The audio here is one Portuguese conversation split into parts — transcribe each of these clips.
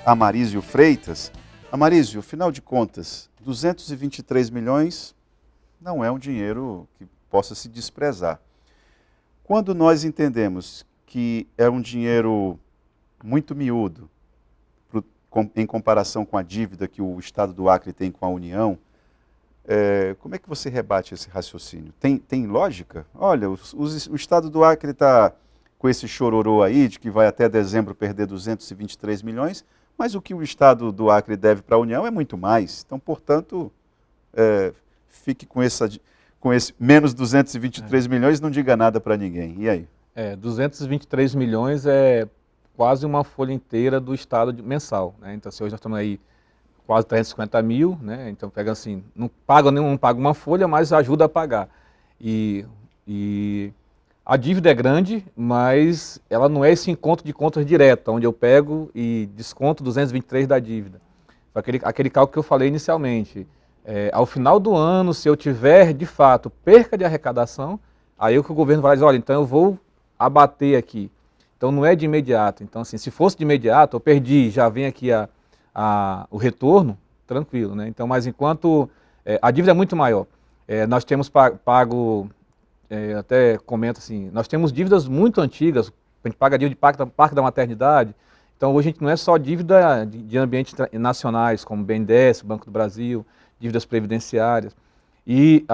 Amarísio Freitas. Amarísio, afinal de contas, 223 milhões não é um dinheiro que possa se desprezar. Quando nós entendemos que é um dinheiro muito miúdo, em comparação com a dívida que o Estado do Acre tem com a União, como é que você rebate esse raciocínio? Tem lógica? Olha, o Estado do Acre está com esse chororô aí de que vai até dezembro perder 223 milhões, mas o que o Estado do Acre deve para a União é muito mais. Então, portanto, fique com esse menos 223 milhões, não diga nada para ninguém. E aí? 223 milhões é quase uma folha inteira do Estado mensal, né? Então, se hoje nós estamos aí quase 350 mil, né? Então, pega assim, não paga uma folha, mas ajuda a pagar. E a dívida é grande, mas ela não é esse encontro de contas direto, onde eu pego e desconto 223 da dívida. Aquele cálculo que eu falei inicialmente. Ao final do ano, se eu tiver, de fato, perca de arrecadação, aí o que o governo vai dizer, olha, então eu vou abater aqui. Então não é de imediato. Então, assim, se fosse de imediato, eu perdi, já vem aqui o retorno, tranquilo, né? Então, mas enquanto a dívida é muito maior, nós temos pago, até comento assim, nós temos dívidas muito antigas, a gente paga dívida de Parque da Maternidade, então hoje a gente não é só dívida de ambientes nacionais, como o BNDES, Banco do Brasil, dívidas previdenciárias, e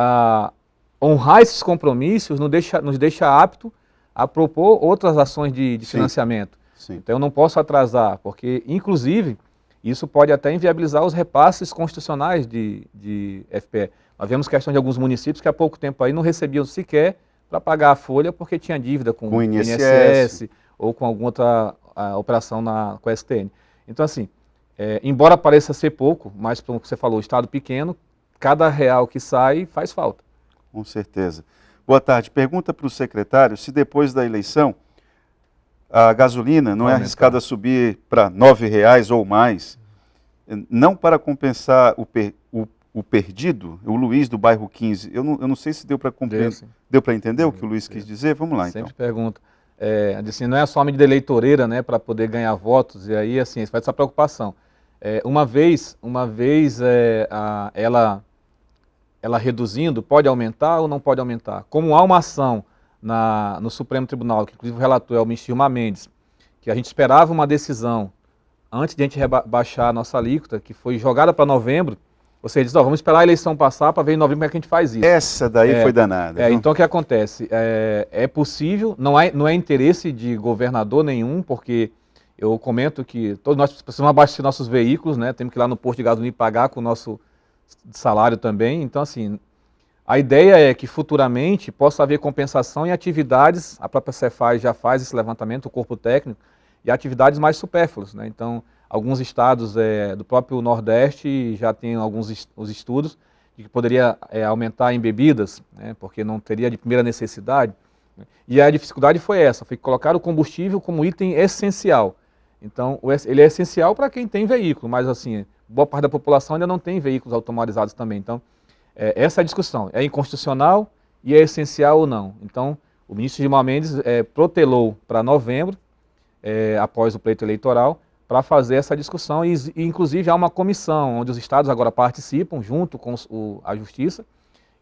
honrar esses compromissos nos deixa apto a propor outras ações de financiamento. Sim. Então eu não posso atrasar, porque inclusive isso pode até inviabilizar os repasses constitucionais de FPE. Nós vemos questão de alguns municípios que há pouco tempo aí não recebiam sequer para pagar a folha porque tinha dívida com o INSS ou com alguma outra operação com a STN. Então assim, embora pareça ser pouco, mas como você falou, Estado pequeno, cada real que sai faz falta. Com certeza. Boa tarde. Pergunta para o secretário se depois da eleição a gasolina não é arriscada a subir para R$ 9,00 ou mais, não para compensar o perdido, o Luiz do bairro 15. Eu não sei se deu para compreender. Deu para entender o que o Luiz quis dizer? Vamos lá, então. Sempre pergunta. Assim, não é só a medida eleitoreira, né, para poder ganhar votos, e aí assim, isso vai essa preocupação. Uma vez ela reduzindo, pode aumentar ou não pode aumentar? Como há uma ação no Supremo Tribunal, que inclusive o relator é o ministro Gilmar Mendes, que a gente esperava uma decisão antes de a gente rebaixar a nossa alíquota, que foi jogada para novembro, você diz, vamos esperar a eleição passar para ver em novembro como é que a gente faz isso. Essa daí foi danada. Então o que acontece? É possível, não é interesse de governador nenhum, porque eu comento que todos nós precisamos abastecer nossos veículos, né? Temos que ir lá no posto de gasolina e pagar com o nosso salário também. Então, assim, a ideia é que futuramente possa haver compensação em atividades, a própria Cefaz já faz esse levantamento, o corpo técnico, e atividades mais supérfluas, né? Então, alguns estados do próprio Nordeste já têm os estudos de que poderia aumentar em bebidas, né? Porque não teria de primeira necessidade. E a dificuldade foi essa, foi colocar o combustível como item essencial. Então, ele é essencial para quem tem veículo, mas assim, boa parte da população ainda não tem veículos automatizados também. Então, essa é a discussão. É inconstitucional e é essencial ou não? Então, o ministro Gilmar Mendes protelou para novembro, após o pleito eleitoral, para fazer essa discussão. E, inclusive, há uma comissão onde os estados agora participam, junto com a Justiça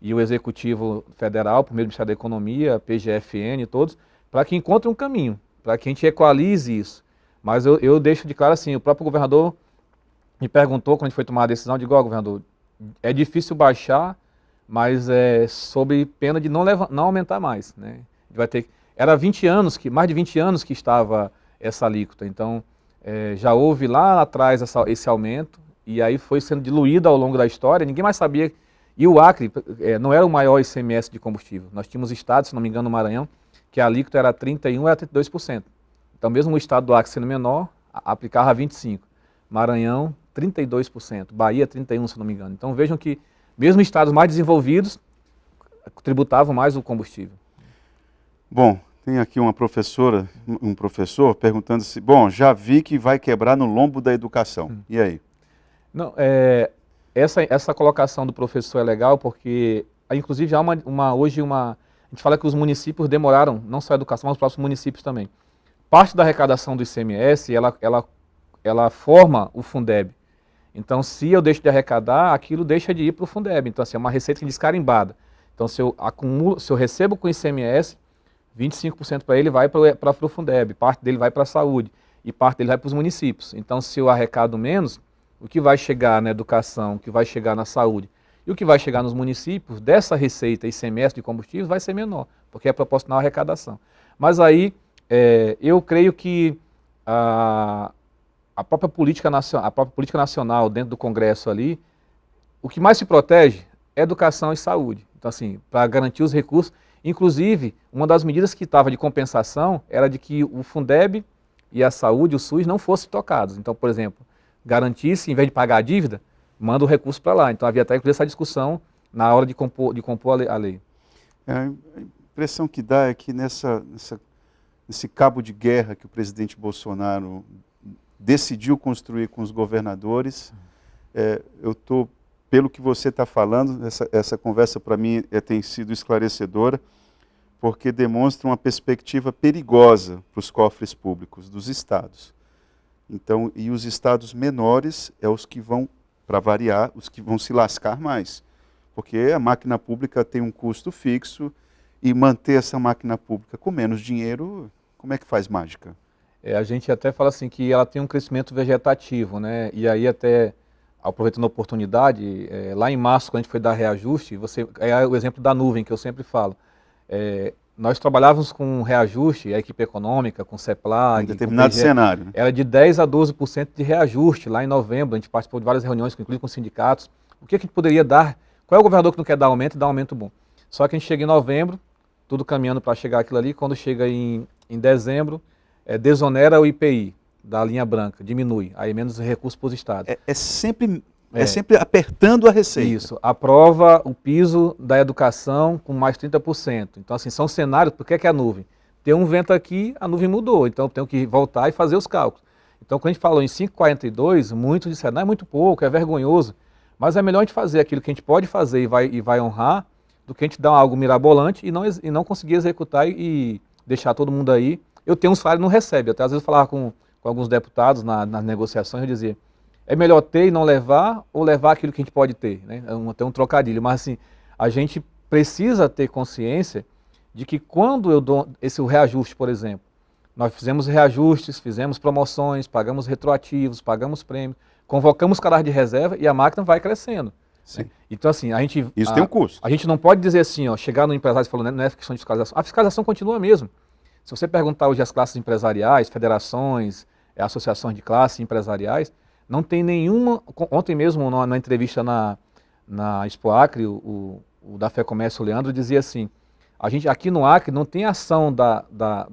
e o Executivo Federal, por meio do Ministério da Economia, PGFN e todos, para que encontrem um caminho, para que a gente equalize isso. Mas eu deixo de claro assim, o próprio governador me perguntou, quando a gente foi tomar a decisão, eu digo, governador, é difícil baixar, mas sob pena de não aumentar mais, né? Era mais de 20 anos que estava essa alíquota, então já houve lá atrás esse aumento, e aí foi sendo diluído ao longo da história, ninguém mais sabia. E o Acre não era o maior ICMS de combustível. Nós tínhamos estados, se não me engano, no Maranhão, que a alíquota era 31% a 32%. Então, mesmo o estado do Acre sendo menor, aplicava 25%. Maranhão, 32%. Bahia, 31%, se não me engano. Então, vejam que, mesmo estados mais desenvolvidos, tributavam mais o combustível. Bom, tem aqui um professor perguntando se... Bom, já vi que vai quebrar no lombo da educação. E aí? Não, essa colocação do professor é legal porque, inclusive, há hoje a gente fala que os municípios demoraram, não só a educação, mas os próprios municípios também. Parte da arrecadação do ICMS, ela ela forma o Fundeb. Então, se eu deixo de arrecadar, aquilo deixa de ir para o Fundeb. Então, assim, é uma receita descarimbada. Então, se eu acumulo, se eu recebo com ICMS, 25% para ele vai para o Fundeb, parte dele vai para a saúde e parte dele vai para os municípios. Então, se eu arrecado menos, o que vai chegar na educação, o que vai chegar na saúde e o que vai chegar nos municípios, dessa receita ICMS de combustíveis vai ser menor, porque é proporcional à arrecadação. Mas aí, eu creio que a própria política nacional dentro do Congresso ali, o que mais se protege é educação e saúde. Então, assim, para garantir os recursos, inclusive, uma das medidas que estava de compensação era de que o Fundeb e a saúde, o SUS, não fossem tocados. Então, por exemplo, garantisse, em vez de pagar a dívida, manda o recurso para lá. Então, havia até essa discussão na hora de compor a lei. A impressão que dá é que nesse cabo de guerra que o presidente Bolsonaro decidiu construir com os governadores, pelo que você está falando, essa conversa para mim tem sido esclarecedora, porque demonstra uma perspectiva perigosa para os cofres públicos dos estados. Então, e os estados menores os que vão, para variar, os que vão se lascar mais, porque a máquina pública tem um custo fixo e manter essa máquina pública com menos dinheiro, como é que faz mágica? A gente até fala assim que ela tem um crescimento vegetativo, né? E aí até, aproveitando a oportunidade, lá em março, quando a gente foi dar reajuste, é o exemplo da nuvem que eu sempre falo. Nós trabalhávamos com reajuste, a equipe econômica, com CEPLAG, em determinado cenário, né? Era de 10% a 12% de reajuste lá em novembro. A gente participou de várias reuniões, inclusive com sindicatos. O que a gente poderia dar? Qual é o governador que não quer dar aumento e dá um aumento bom? Só que a gente chega em novembro, tudo caminhando para chegar aquilo ali. Quando chega em dezembro, desonera o IPI da linha branca, diminui, aí menos recursos para os estados. É sempre apertando a receita. Isso, aprova o piso da educação com mais 30%. Então, assim, são cenários, por que é a nuvem? Tem um vento aqui, a nuvem mudou, então eu tenho que voltar e fazer os cálculos. Então, quando a gente falou em 5,42, muitos disseram, não é muito pouco, é vergonhoso, mas é melhor a gente fazer aquilo que a gente pode fazer e vai honrar, do que a gente dar algo mirabolante e não conseguir executar e deixar todo mundo aí. Eu tenho um salário e não recebe. Até às vezes eu falava com alguns deputados nas negociações, eu dizia, é melhor ter e não levar, ou levar aquilo que a gente pode ter, né? Tem um trocadilho, mas assim, a gente precisa ter consciência de que quando eu dou o reajuste, por exemplo, nós fizemos reajustes, fizemos promoções, pagamos retroativos, pagamos prêmios, convocamos cadastro de reserva e a máquina vai crescendo. Né? Então, assim, isso tem um custo. A gente não pode dizer assim, ó, chegar no empresário e falar, não é questão de fiscalização. A fiscalização continua mesmo. Se você perguntar hoje as classes empresariais, federações, associações de classes empresariais, não tem nenhuma. Ontem mesmo, na entrevista na Expo Acre, o da Fé Comércio, o Leandro, dizia assim: a gente aqui no Acre não tem ação da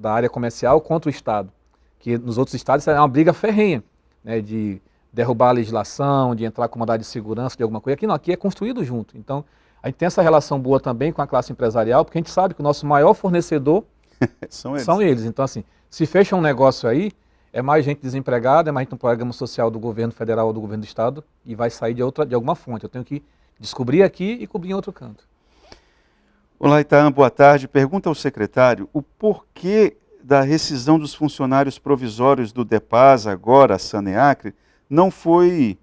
área comercial contra o Estado, que nos outros estados é uma briga ferrenha, né, de derrubar a legislação, de entrar com mandado de segurança, de alguma coisa. Aqui não, aqui é construído junto. Então, a gente tem essa relação boa também com a classe empresarial, porque a gente sabe que o nosso maior fornecedor são eles. Então, assim, se fecha um negócio aí, é mais gente desempregada, é mais gente no programa social do governo federal ou do governo do estado e vai sair de alguma fonte. Eu tenho que descobrir aqui e cobrir em outro canto. Olá, Itaam, boa tarde. Pergunta ao secretário o porquê da rescisão dos funcionários provisórios do DEPAS, agora a Saneacre, não foi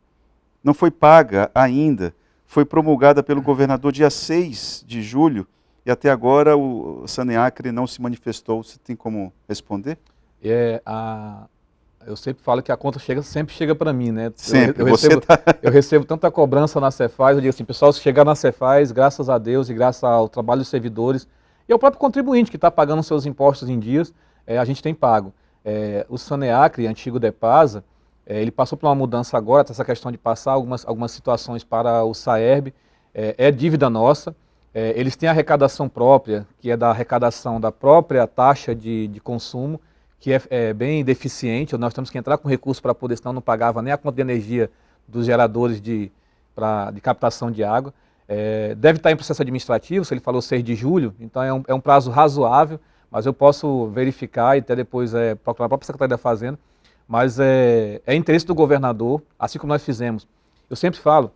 paga ainda. Foi promulgada pelo governador dia 6 de julho e até agora o Saneacre não se manifestou. Você tem como responder? Eu sempre falo que a conta sempre chega para mim, né? Sempre. Eu recebo tanta cobrança na Cefaz, eu digo assim, pessoal, se chegar na Cefaz, graças a Deus e graças ao trabalho dos servidores e ao próprio contribuinte que está pagando seus impostos em dias, a gente tem pago. O Saneacre, antigo DEPASA, ele passou por uma mudança agora, essa questão de passar algumas situações para o SAERB, é dívida nossa. Eles têm arrecadação própria, que é da arrecadação da própria taxa de consumo, que é bem deficiente. Nós temos que entrar com recurso para poder, senão não pagava nem a conta de energia dos geradores de captação de água. Deve estar em processo administrativo, se ele falou 6 de julho, então é um prazo razoável, mas eu posso verificar e até depois procurar a própria Secretaria da Fazenda. Mas é interesse do governador, assim como nós fizemos. Eu sempre falo,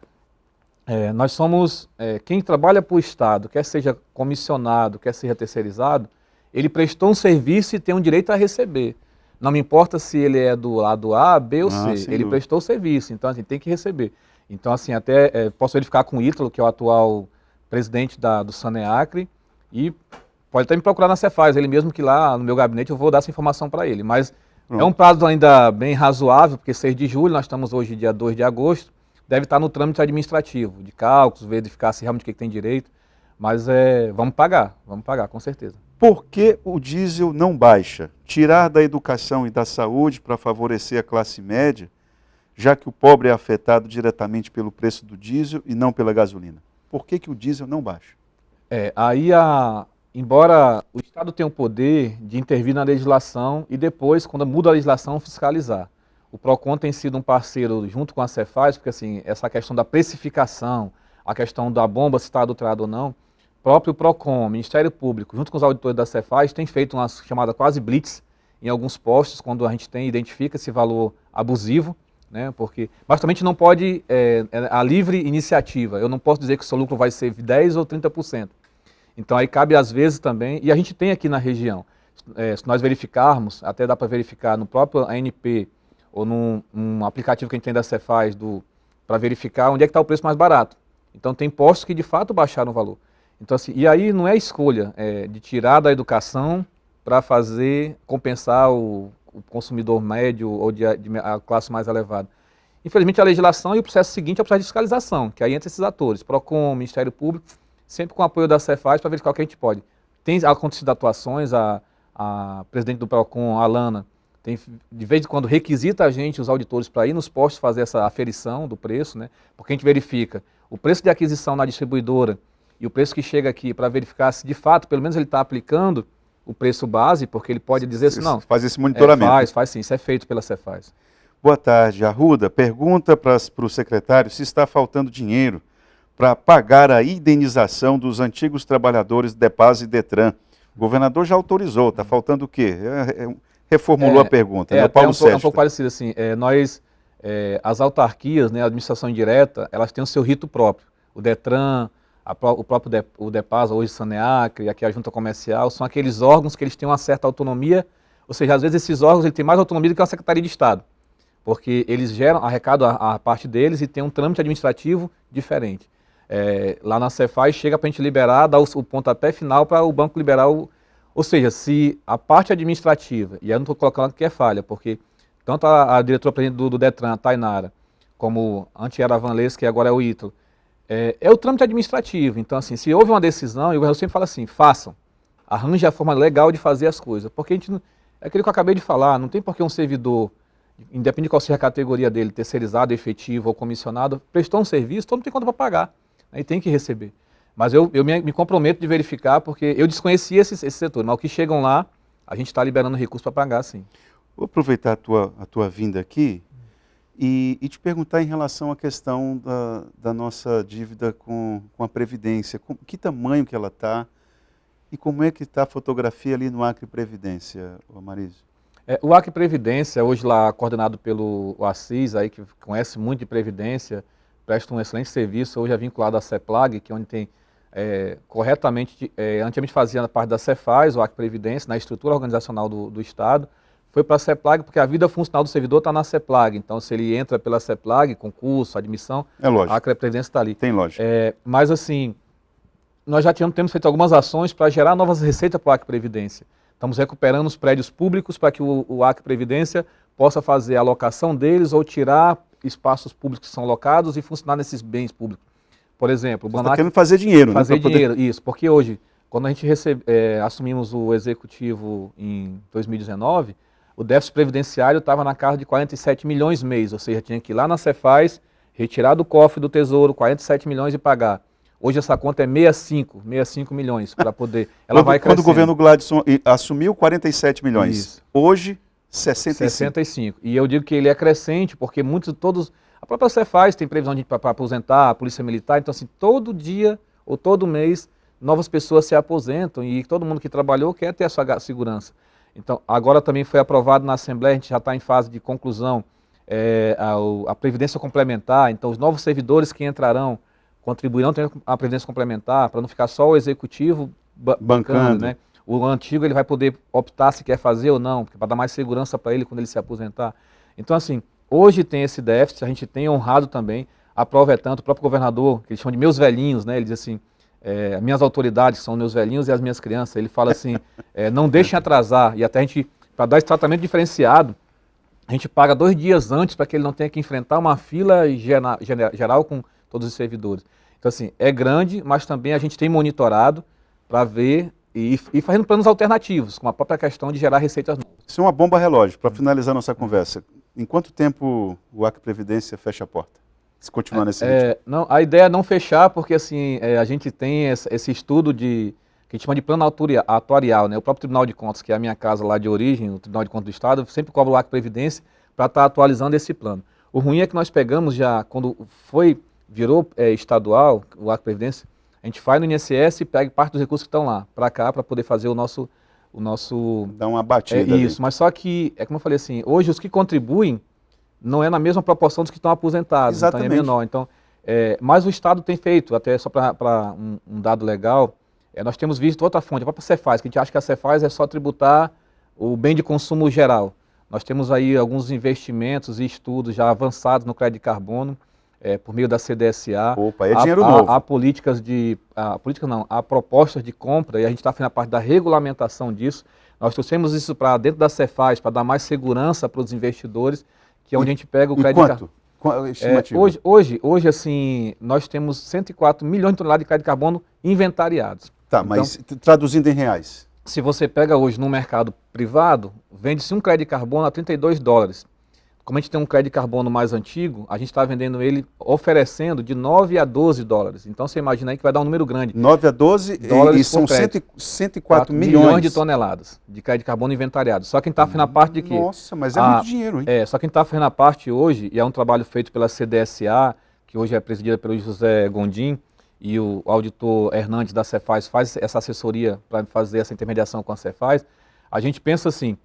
nós somos, quem trabalha para o Estado, quer seja comissionado, quer seja terceirizado, ele prestou um serviço e tem um direito a receber. Não me importa se ele é do lado A, B ou C, ele sem dúvida. prestou o serviço, então assim, tem que receber. Então assim, até posso verificar com o Ítalo, que é o atual presidente do Saneacre, e pode até me procurar na Cefaz, ele mesmo que lá no meu gabinete eu vou dar essa informação para ele. Mas é um prazo ainda bem razoável, porque 6 de julho, nós estamos hoje dia 2 de agosto, deve estar no trâmite administrativo, de cálculos, verificar se realmente o que tem direito, mas vamos pagar, com certeza. Por que o diesel não baixa? Tirar da educação e da saúde para favorecer a classe média, já que o pobre é afetado diretamente pelo preço do diesel e não pela gasolina. Por que o diesel não baixa? Embora o Estado tenha o poder de intervir na legislação e depois, quando muda a legislação, fiscalizar. O PROCON tem sido um parceiro junto com a Cefaz, porque assim, essa questão da precificação, a questão da bomba se está adulterada ou não, o próprio PROCON, Ministério Público, junto com os auditores da Cefaz, tem feito uma chamada quase blitz em alguns postos, quando a gente identifica esse valor abusivo, né, mas também a gente não pode, a livre iniciativa, eu não posso dizer que o seu lucro vai ser 10% ou 30%. Então aí cabe às vezes também, e a gente tem aqui na região, se nós verificarmos, até dá para verificar no próprio ANP, ou num aplicativo que a gente tem da Cefaz, para verificar onde é que está o preço mais barato. Então tem postos que de fato baixaram o valor. Então, assim, e aí não é escolha de tirar da educação para compensar o consumidor médio ou a classe mais elevada. Infelizmente a legislação e o processo seguinte é o processo de fiscalização, que aí entra esses atores, PROCON, Ministério Público, sempre com o apoio da Cefaz para verificar o que a gente pode. Tem acontecido atuações, a presidente do PROCON, a Alana, de vez em quando requisita a gente, os auditores, para ir nos postos fazer essa aferição do preço, né? Porque a gente verifica o preço de aquisição na distribuidora e o preço que chega aqui para verificar se de fato, pelo menos ele está aplicando o preço base, porque ele pode dizer assim, não. Faz esse monitoramento. Faz sim, isso é feito pela Cefaz. Boa tarde, Arruda. Pergunta para o secretário se está faltando dinheiro para pagar a indenização dos antigos trabalhadores DEPAS e DETRAN. O governador já autorizou, está faltando o quê? Reformulou a pergunta, né? O Paulo Sérgio. É um pouco parecido assim, as autarquias, né, a administração indireta, elas têm o seu rito próprio. O DETRAN, o próprio o DEPAS, hoje Saneacre, e aqui a Junta Comercial, são aqueles órgãos que eles têm uma certa autonomia, ou seja, às vezes esses órgãos têm mais autonomia do que a Secretaria de Estado, porque eles arrecadam a parte deles e tem um trâmite administrativo diferente. Lá na Cefaz chega para a gente liberar, dar o pontapé final para o banco liberar ou seja, se a parte administrativa, e eu não estou colocando que é falha, porque tanto a diretora-presidente do DETRAN, a Tainara, como antes era a Vanlesca, que agora é o Ítalo, é o trâmite administrativo. Então, assim, se houve uma decisão, e o governo sempre fala assim, façam, arranje a forma legal de fazer as coisas, porque a gente, é aquilo que eu acabei de falar, não tem por que um servidor, independente de qual seja a categoria dele, terceirizado, efetivo ou comissionado, prestou um serviço, todo mundo tem conta para pagar, né, e tem que receber. Mas eu me comprometo de verificar, porque eu desconhecia esse setor, mas o que chegam lá, a gente está liberando recursos para pagar, sim. Vou aproveitar a tua vinda aqui e te perguntar em relação à questão da nossa dívida com a Previdência. Que tamanho que ela está e como é que está a fotografia ali no Acre Previdência, Marísio? O Acre Previdência, hoje lá coordenado pelo Assis, aí, que conhece muito de Previdência, presta um excelente serviço, hoje é vinculado à CEPLAG, que é onde tem corretamente, antigamente fazia parte da Cefaz, o Acre Previdência, na estrutura organizacional do Estado, foi para a CEPLAG, porque a vida funcional do servidor está na CEPLAG, então se ele entra pela CEPLAG, concurso, admissão, a Acre Previdência está ali. Tem lógica. Mas assim, nós já temos feito algumas ações para gerar novas receitas para o Acre Previdência. Estamos recuperando os prédios públicos para que o Acre Previdência possa fazer a alocação deles ou tirar espaços públicos que são alocados e funcionar nesses bens públicos. Por exemplo, o Você está querendo fazer dinheiro, fazer dinheiro, isso, porque hoje, quando a gente assumimos o executivo em 2019, o déficit previdenciário estava na casa de 47 milhões mês, ou seja, tinha que ir lá na Cefaz, retirar do cofre do Tesouro 47 milhões e pagar. Hoje essa conta é 65 milhões para poder... Quando o governo Gladson assumiu 47 milhões, isso. Hoje 65. E eu digo que ele é crescente, porque a própria Cefaz tem previsão para aposentar, a Polícia Militar, então assim, todo dia ou todo mês, novas pessoas se aposentam e todo mundo que trabalhou quer ter a sua segurança. Então, agora também foi aprovado na Assembleia, a gente já está em fase de conclusão, a Previdência Complementar, então os novos servidores que entrarão contribuirão também a Previdência Complementar, para não ficar só o Executivo bancando, né? O antigo ele vai poder optar se quer fazer ou não, para dar mais segurança para ele quando ele se aposentar. Então, assim, hoje tem esse déficit, a gente tem honrado também, a prova é tanto, o próprio governador, que eles chamam de meus velhinhos, né? Ele diz assim, minhas autoridades são meus velhinhos e as minhas crianças. Ele fala assim, não deixem atrasar, e até a gente, para dar esse tratamento diferenciado, a gente paga 2 dias antes para que ele não tenha que enfrentar uma fila geral com todos os servidores. Então, assim, é grande, mas também a gente tem monitorado para ver e fazendo planos alternativos, com a própria questão de gerar receitas novas. Isso é uma bomba relógio, para finalizar nossa conversa. Em quanto tempo o Acre Previdência fecha a porta? Se continuar nesse ritmo? Não, a ideia é não fechar, porque assim, a gente tem esse estudo que a gente chama de plano atuarial, né? O próprio Tribunal de Contas, que é a minha casa lá de origem, o Tribunal de Contas do Estado, sempre cobra o Acre Previdência para estar atualizando esse plano. O ruim é que nós pegamos já, quando virou estadual, o Acre Previdência, a gente faz no INSS e pega parte dos recursos que estão lá, para cá, para poder fazer o nosso... Dá uma batida isso, ali. mas só que, como eu falei assim, hoje os que contribuem não é na mesma proporção dos que estão aposentados, Exatamente. Então é menor. Então, mas o Estado tem feito, até só para um dado legal, nós temos visto outra fonte, a própria Cefaz, que a gente acha que a Cefaz é só tributar o bem de consumo geral. Nós temos aí alguns investimentos e estudos já avançados no crédito de carbono, por meio da CDSA. Opa, é dinheiro novo. Há propostas de compra, e a gente está fazendo a parte da regulamentação disso. Nós trouxemos isso para dentro da Cefaz, para dar mais segurança para os investidores, que é onde a gente pega o crédito de carbono. Hoje, assim, nós temos 104 milhões de toneladas de crédito de carbono inventariados. Tá, então, mas traduzindo em reais. Se você pega hoje no mercado privado, vende-se um crédito de carbono a $32. Como a gente tem um crédito de carbono mais antigo, a gente está vendendo ele, oferecendo de 9 a 12 dólares. Então você imagina aí que vai dar um número grande. 9 a 12 dólares e são 104 milhões de toneladas de crédito de carbono inventariado. Só quem está fazendo a parte de que... Nossa, mas é muito dinheiro, hein? Só quem está fazendo a parte hoje, e é um trabalho feito pela CDSA, que hoje é presidida pelo José Gondim, e o auditor Hernandes da Cefaz faz essa assessoria para fazer essa intermediação com a Cefaz, a gente pensa assim,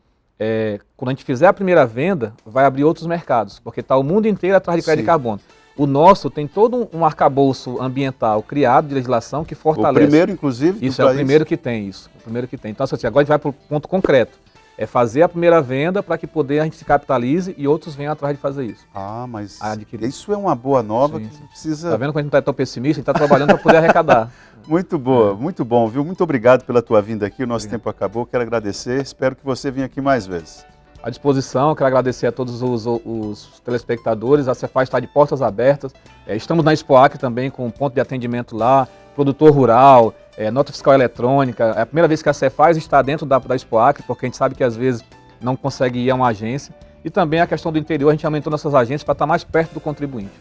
quando a gente fizer a primeira venda, vai abrir outros mercados, porque está o mundo inteiro atrás de crédito de carbono. O nosso tem todo um arcabouço ambiental criado de legislação que fortalece. O primeiro, inclusive, isso é o primeiro que tem isso. O primeiro que tem. Então, assim, agora a gente vai para o ponto concreto. É fazer a primeira venda para que a gente se capitalize e outros venham atrás de fazer isso. Ah, mas isso é uma boa nova que precisa... Está vendo como a gente não está tão pessimista? A gente está trabalhando para poder arrecadar. Muito boa, muito bom, viu? Muito obrigado pela tua vinda aqui, o nosso tempo acabou, quero agradecer, espero que você venha aqui mais vezes. À disposição, quero agradecer a todos os telespectadores, a Cefaz está de portas abertas, estamos na Expo Acre também com um ponto de atendimento lá, produtor rural, nota fiscal eletrônica, é a primeira vez que a Cefaz está dentro da Expo Acre, porque a gente sabe que às vezes não consegue ir a uma agência, e também a questão do interior, a gente aumentou nossas agências para estar mais perto do contribuinte.